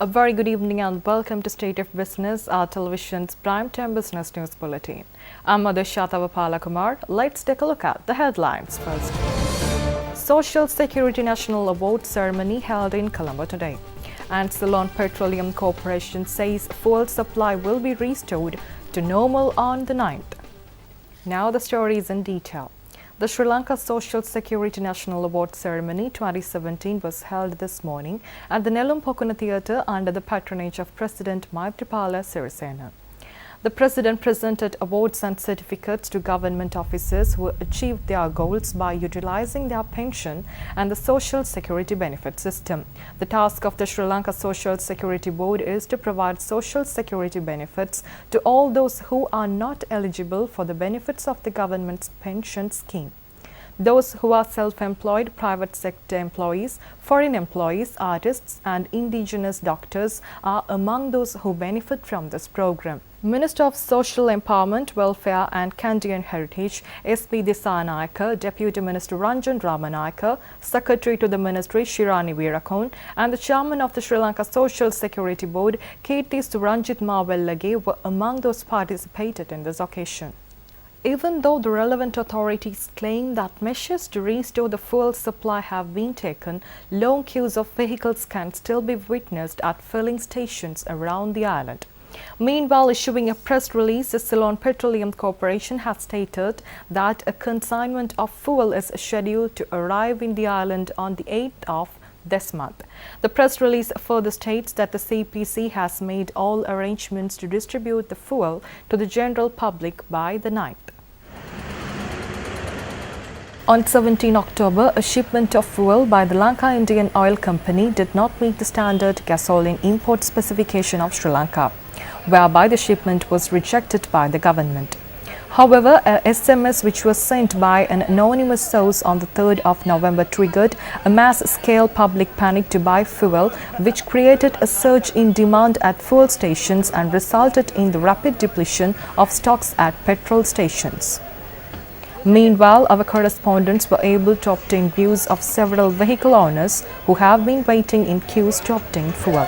A very good evening and welcome to State of Business, our television's primetime business news bulletin. I'm Madhusha Palakumar. Let's take a look at the headlines first. Social Security National Award ceremony held in Colombo today. And Ceylon Petroleum Corporation says fuel supply will be restored to normal on the 9th. Now the stories in detail. The Sri Lanka Social Security National Award Ceremony 2017 was held this morning at the Nelumpokuna Theatre under the patronage of President Maithripala Sirisena. The President presented awards and certificates to government officers who achieved their goals by utilizing their pension and the Social Security benefit system. The task of the Sri Lanka Social Security Board is to provide social security benefits to all those who are not eligible for the benefits of the government's pension scheme. Those who are self-employed, private sector employees, foreign employees, artists and indigenous doctors are among those who benefit from this program. Minister of Social Empowerment, Welfare and Kandyan Heritage, S.P. Disanayake, Deputy Minister Ranjan Ramanayake, Secretary to the Ministry Shirani Veerakone and the Chairman of the Sri Lanka Social Security Board, Kirti Suranjit Mawellage, were among those participated in this occasion. Even though the relevant authorities claim that measures to restore the fuel supply have been taken, long queues of vehicles can still be witnessed at filling stations around the island. Meanwhile, issuing a press release, the Ceylon Petroleum Corporation has stated that a consignment of fuel is scheduled to arrive in the island on the 8th of this month. The press release further states that the CPC has made all arrangements to distribute the fuel to the general public by the 9th. On 17 October, a shipment of fuel by the Lanka Indian Oil Company did not meet the standard gasoline import specification of Sri Lanka, whereby the shipment was rejected by the government. However, a SMS which was sent by an anonymous source on the 3rd of November triggered a mass-scale public panic to buy fuel, which created a surge in demand at fuel stations and resulted in the rapid depletion of stocks at petrol stations. Meanwhile, our correspondents were able to obtain views of several vehicle owners who have been waiting in queues to obtain fuel.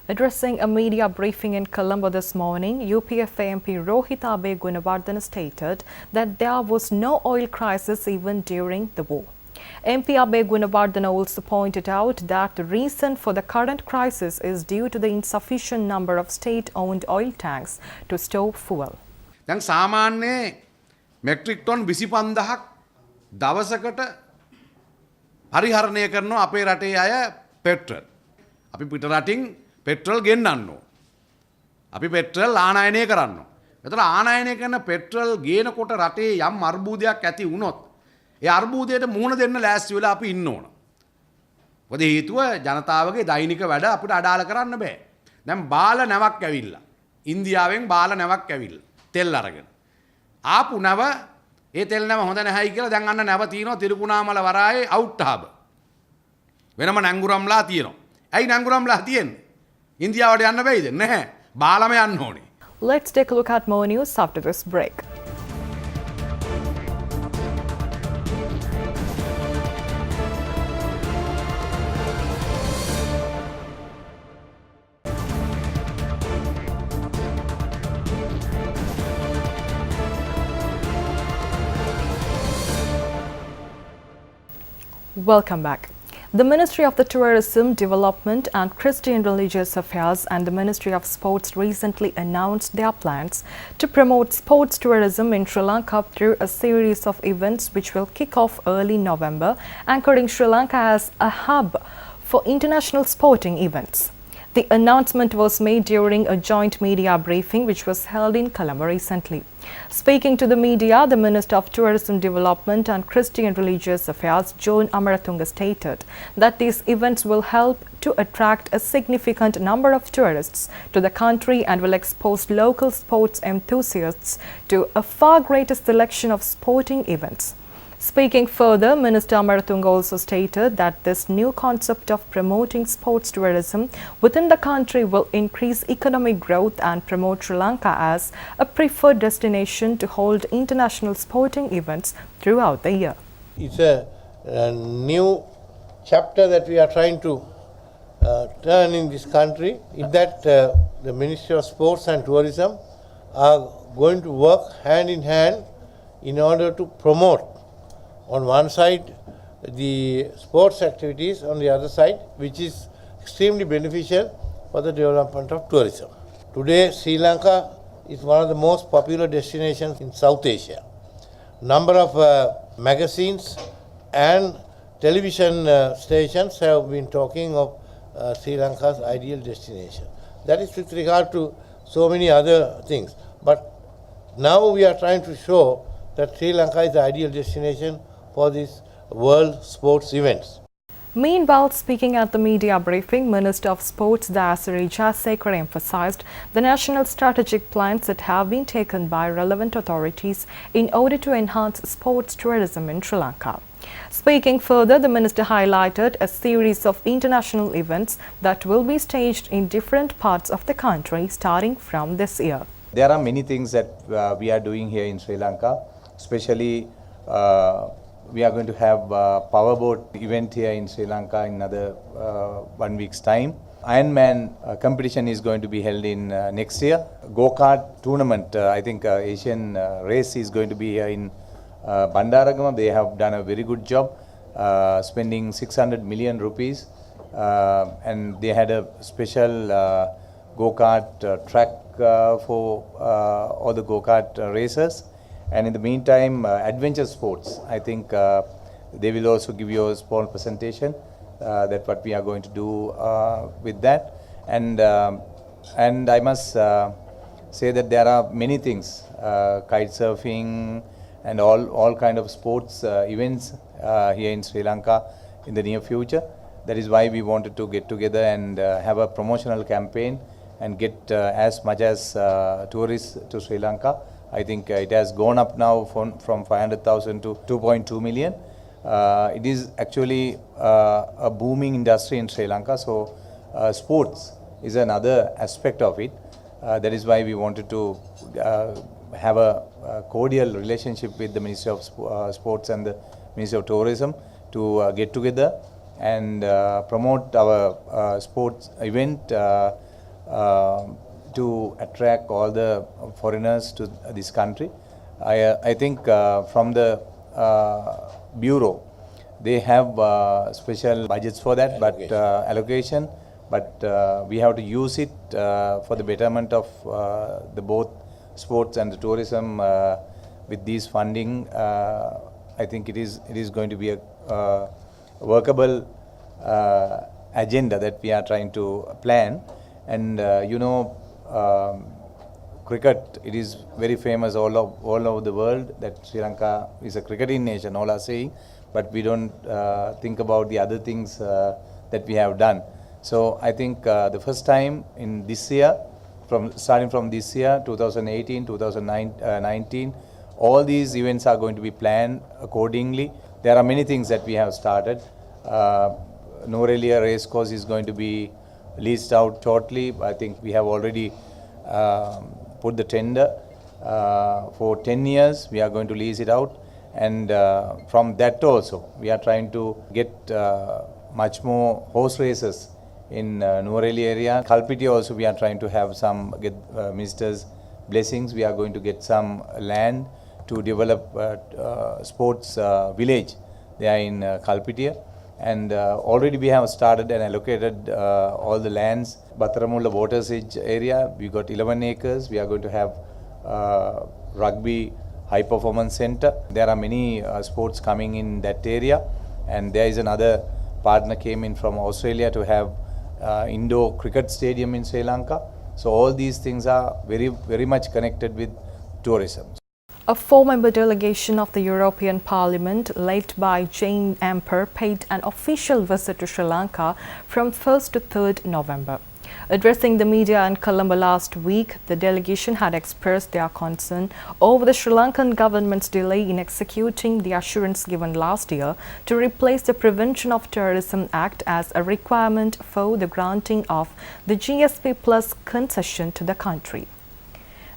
Addressing a media briefing in Colombo this morning, UPFA MP Rohit Abe Gunawardena stated that there was no oil crisis even during the war. MP Abe Gunawardena also pointed out that the reason for the current crisis is due to the insufficient number of state-owned oil tanks to store fuel. දැන් සාමාන්‍ය metric ton 25000ක් දවසකට පරිහරණය කරනවා අපේ රටේ අය petrol. අපි පිට රටින් පෙට්‍රල් ගෙන්නන්න ඕන. අපි පෙට්‍රල් ආනයනය කරන්න ඕන. එතකොට ආනයනය කරන පෙට්‍රල් ගේනකොට රටේ යම් අර්බුදයක් ඇති වුණොත් ඒ අර්බුදයට මුහුණ දෙන්න ලෑස්ති වෙලා අපි ඉන්න ඕන. මොකද හේතුව ජනතාවගේ දෛනික වැඩ අපිට අඩාල කරන්න බෑ. දැන් බාල නැවක් ඇවිල්ලා. ඉන්දියාවෙන් බාල නැවක් ඇවිල්ලා. තෙල් අරගෙන. ආපු නැව ඒ තෙල් නැව හොඳ නැහැයි කියලා දැන් අන්න නැව තියෙනවා තිරුකුණාමල වරායේ අවුට් හාබර්. වෙනම නැංගුරම්ලා තියෙනවා. ඇයි නැංගුරම්ලා තියෙන්නේ? ඉන්දියාවට යන්න බැයිද? නැහැ. බාලම යන්න ඕනේ. Let's take a look at more news after this break. Welcome back. The Ministry of the Tourism, Development and Christian Religious Affairs and the Ministry of Sports recently announced their plans to promote sports tourism in Sri Lanka through a series of events which will kick off early November, anchoring Sri Lanka as a hub for international sporting events. The announcement was made during a joint media briefing which was held in Colombo recently. Speaking to the media, the Minister of Tourism Development and Christian Religious Affairs, John Amaratunga, stated that these events will help to attract a significant number of tourists to the country and will expose local sports enthusiasts to a far greater selection of sporting events. Speaking further, Minister Amaratunga also stated that this new concept of promoting sports tourism within the country will increase economic growth and promote Sri Lanka as a preferred destination to hold international sporting events throughout the year. It's a new chapter that we are trying to turn in this country, in that the Ministry of Sports and Tourism are going to work hand in hand in order to promote, on one side, the sports activities, on the other side, which is extremely beneficial for the development of tourism. Today, Sri Lanka is one of the most popular destinations in South Asia. Number of magazines and television stations have been talking of Sri Lanka's ideal destination. That is with regard to so many other things. But now we are trying to show that Sri Lanka is the ideal destination for these world sports events. Meanwhile, speaking at the media briefing, Minister of Sports Dayasiri Jayasekara emphasized the national strategic plans that have been taken by relevant authorities in order to enhance sports tourism in Sri Lanka. Speaking further, the minister highlighted a series of international events that will be staged in different parts of the country starting from this year. There are many things that we are doing here in Sri Lanka, especially we are going to have a powerboat event here in Sri Lanka in another 1 week's time. Ironman competition is going to be held in next year. Go-kart tournament, I think Asian race is going to be here in Bandaragama. They have done a very good job, spending 600 million rupees, and they had a special go-kart track for all the go-kart racers. And in the meantime, adventure sports, I think they will also give you a small presentation that what we are going to do with that. And I must say that there are many things, kite surfing and all kind of sports events here in Sri Lanka in the near future. That is why we wanted to get together and have a promotional campaign and get as much as tourists to Sri Lanka. I think it has gone up now from 500,000 to 2.2 million. It is actually a booming industry in Sri Lanka, so sports is another aspect of it. That is why we wanted to have a cordial relationship with the Ministry of Sports and the Ministry of Tourism to get together and promote our sports event to attract all the foreigners to this country. I think from the Bureau, they have special budgets for that, but allocation, but we have to use it for the betterment of the both sports and the tourism with these funding. I think it is going to be a workable agenda that we are trying to plan. And cricket, it is very famous all over the world that Sri Lanka is a cricketing nation, all are saying, but we don't think about the other things that we have done. So I think the first time in this year, starting from this year, 2018, 2019, all these events are going to be planned accordingly. There are many things that we have started. Norelia race course is going to be leased out shortly. I think we have already put the tender for 10 years. We are going to lease it out, and from that also we are trying to get much more horse races in Nuvareli area. Kalpiti also we are trying to have some minister's blessings. We are going to get some land to develop sports village there in Kalpitiya. And already we have started and allocated all the lands. Battaramulla water sedge area, we got 11 acres. We are going to have rugby high performance center. There are many sports coming in that area, and there is another partner came in from Australia to have indoor cricket stadium in Sri Lanka. So all these things are very much connected with tourism. A four-member delegation of the European Parliament, led by Jane Amper, paid an official visit to Sri Lanka from 1st to 3rd November. Addressing the media in Colombo last week, the delegation had expressed their concern over the Sri Lankan government's delay in executing the assurance given last year to replace the Prevention of Terrorism Act as a requirement for the granting of the GSP Plus concession to the country.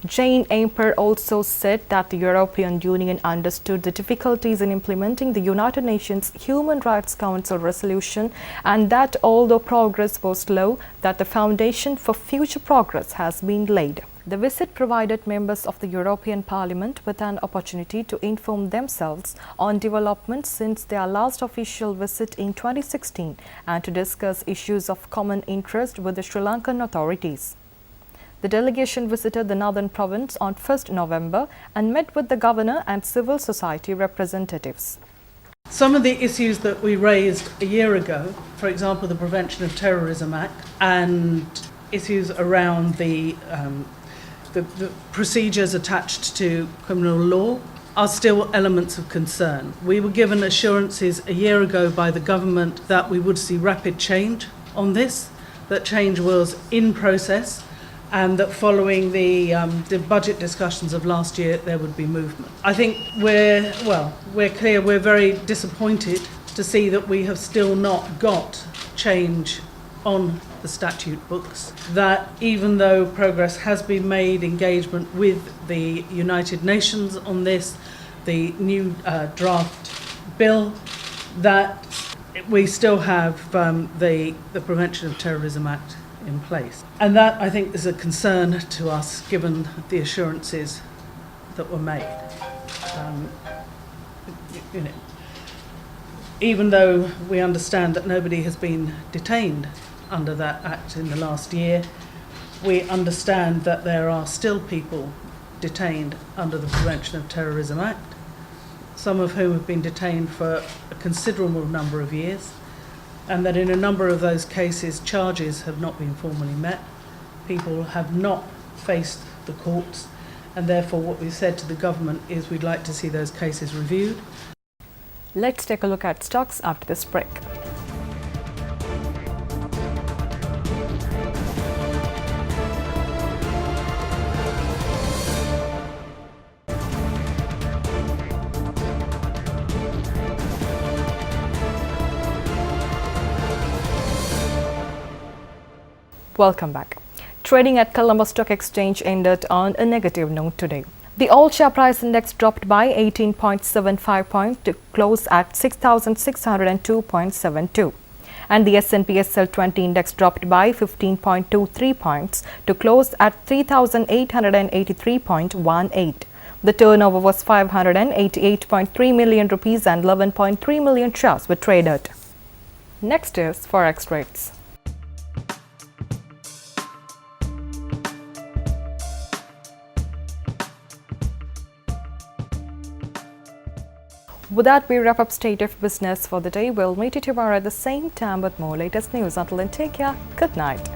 Jane Amper also said that the European Union understood the difficulties in implementing the United Nations Human Rights Council resolution and that although progress was slow, that the foundation for future progress has been laid. The visit provided members of the European Parliament with an opportunity to inform themselves on developments since their last official visit in 2016 and to discuss issues of common interest with the Sri Lankan authorities. The delegation visited the northern province on 1st November and met with the governor and civil society representatives. Some of the issues that we raised a year ago, for example, the Prevention of Terrorism Act and issues around the procedures attached to criminal law, are still elements of concern. We were given assurances a year ago by the government that we would see rapid change on this, that change was in process, and that following the budget discussions of last year, there would be movement. I think we're clear, we're very disappointed to see that we have still not got change on the statute books, that even though progress has been made, engagement with the United Nations on this, the new draft bill, that we still have the Prevention of Terrorism Act in place. And that, I think, is a concern to us given the assurances that were made. Even though we understand that nobody has been detained under that act in the last year, we understand that there are still people detained under the Prevention of Terrorism Act, some of whom have been detained for a considerable number of years, and that in a number of those cases charges have not been formally met. People have not faced the courts, and therefore what we've said to the government is we'd like to see those cases reviewed. Let's take a look at stocks after this break. Welcome back. Trading at Colombo Stock Exchange ended on a negative note today. The all-share price index dropped by 18.75 points to close at 6,602.72. And the S&P SL20 index dropped by 15.23 points to close at 3,883.18. The turnover was 588.3 million rupees and 11.3 million shares were traded. Next is Forex rates. With that, we wrap up State of Business for the day. We'll meet you tomorrow at the same time with more latest news. Until then, take care. Good night.